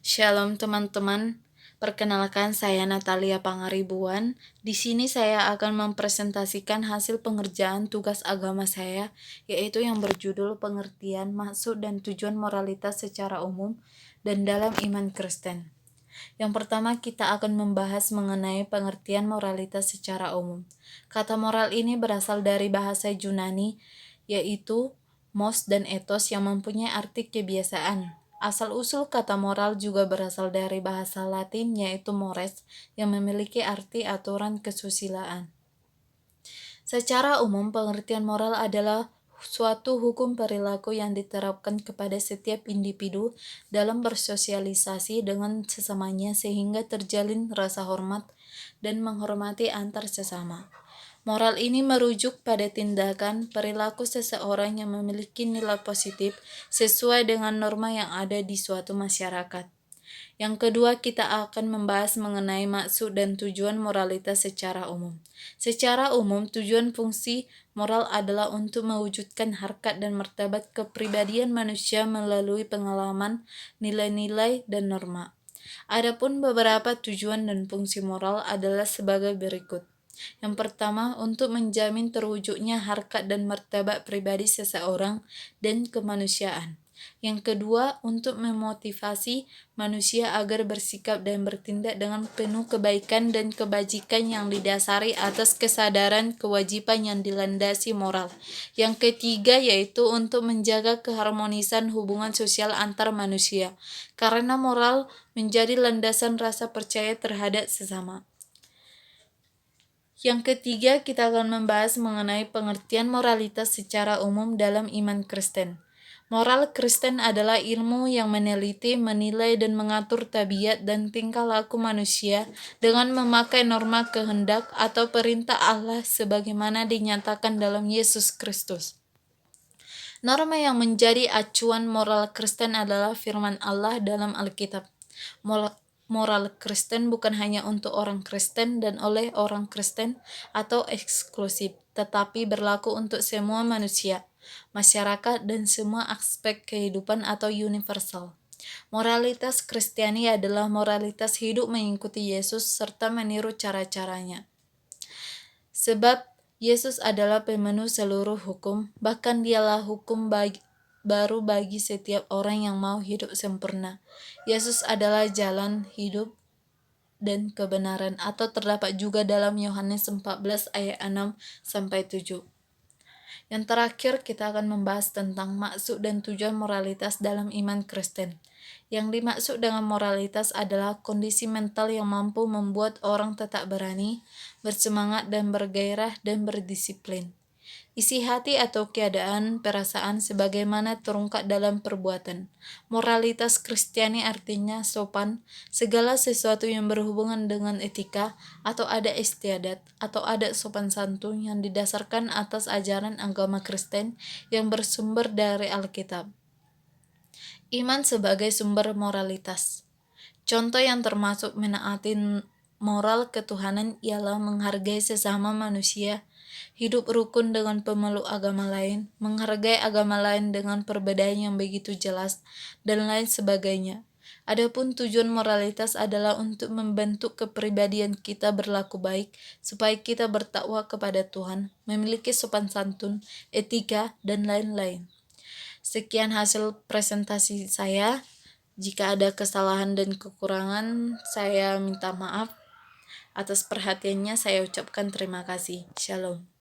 Shalom teman-teman, perkenalkan saya Natalia Pangaribuan. Di sini saya akan mempresentasikan hasil pengerjaan tugas agama saya, yaitu yang berjudul Pengertian, Maksud dan Tujuan Moralitas secara Umum dan dalam Iman Kristen. Yang pertama kita akan membahas mengenai pengertian moralitas secara umum. Kata moral ini berasal dari bahasa Yunani, yaitu mos dan ethos yang mempunyai arti kebiasaan. Asal-usul kata moral juga berasal dari bahasa Latin yaitu mores yang memiliki arti aturan kesusilaan. Secara umum, pengertian moral adalah suatu hukum perilaku yang diterapkan kepada setiap individu dalam bersosialisasi dengan sesamanya sehingga terjalin rasa hormat dan menghormati antar sesama. Moral ini merujuk pada tindakan perilaku seseorang yang memiliki nilai positif sesuai dengan norma yang ada di suatu masyarakat. Yang kedua, kita akan membahas mengenai maksud dan tujuan moralitas secara umum. Secara umum, tujuan fungsi moral adalah untuk mewujudkan harkat dan martabat kepribadian manusia melalui pengalaman, nilai-nilai, dan norma. Adapun beberapa tujuan dan fungsi moral adalah sebagai berikut. Yang pertama, untuk menjamin terwujudnya harkat dan martabat pribadi seseorang dan kemanusiaan. Yang kedua, untuk memotivasi manusia agar bersikap dan bertindak dengan penuh kebaikan dan kebajikan yang didasari atas kesadaran kewajiban yang dilandasi moral. Yang ketiga, yaitu untuk menjaga keharmonisan hubungan sosial antar manusia, karena moral menjadi landasan rasa percaya terhadap sesama. Yang ketiga, kita akan membahas mengenai pengertian moralitas secara umum dalam iman Kristen. Moral Kristen adalah ilmu yang meneliti, menilai, dan mengatur tabiat dan tingkah laku manusia dengan memakai norma kehendak atau perintah Allah sebagaimana dinyatakan dalam Yesus Kristus. Norma yang menjadi acuan moral Kristen adalah firman Allah dalam Alkitab. Moral Kristen bukan hanya untuk orang Kristen dan oleh orang Kristen atau eksklusif, tetapi berlaku untuk semua manusia, masyarakat, dan semua aspek kehidupan atau universal. Moralitas Kristiani adalah moralitas hidup mengikuti Yesus serta meniru cara-caranya. Sebab Yesus adalah pemenuh seluruh hukum, bahkan dialah hukum baru bagi setiap orang yang mau hidup sempurna. Yesus adalah jalan, hidup, dan kebenaran, atau terdapat juga dalam Yohanes 14 ayat 6-7. Yang terakhir, kita akan membahas tentang maksud dan tujuan moralitas dalam iman Kristen. Yang dimaksud dengan moralitas adalah kondisi mental yang mampu membuat orang tetap berani, bersemangat, dan bergairah dan berdisiplin. Isi hati atau keadaan perasaan sebagaimana terungkap dalam perbuatan. Moralitas Kristiani artinya sopan, segala sesuatu yang berhubungan dengan etika atau adat istiadat atau adat sopan santun yang didasarkan atas ajaran agama Kristen yang bersumber dari Alkitab. Iman sebagai sumber moralitas. Contoh yang termasuk menaati moral ketuhanan ialah menghargai sesama manusia, hidup rukun dengan pemeluk agama lain, menghargai agama lain dengan perbedaan yang begitu jelas, dan lain sebagainya. Adapun tujuan moralitas adalah untuk membentuk kepribadian kita berlaku baik, supaya kita bertakwa kepada Tuhan, memiliki sopan santun, etika, dan lain-lain. Sekian hasil presentasi saya. Jika ada kesalahan dan kekurangan, saya minta maaf. Atas perhatiannya saya ucapkan terima kasih. Shalom.